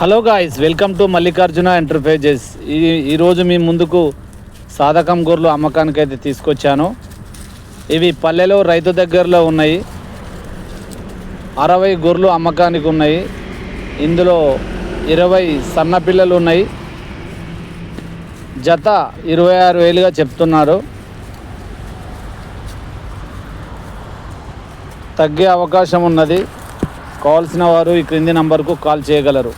Hello guys, welcome to Mallikarjuna enterprises. ఈరోజు మీ ముందుకు సాధకం గొర్రెలు అమ్మకానికి అయితే తీసుకొచ్చాను. ఇవి పల్లెలో రైతు దగ్గరలో ఉన్నాయి. 60 గొర్రెలు అమ్మకానికి ఉన్నాయి. ఇందులో 20 సన్న పిల్లలు ఉన్నాయి. జత 26,000గా చెప్తున్నారు. తగ్గే అవకాశం ఉన్నది. కావాల్సిన వారు ఈ క్రింది నంబర్కు కాల్ చేయగలరు.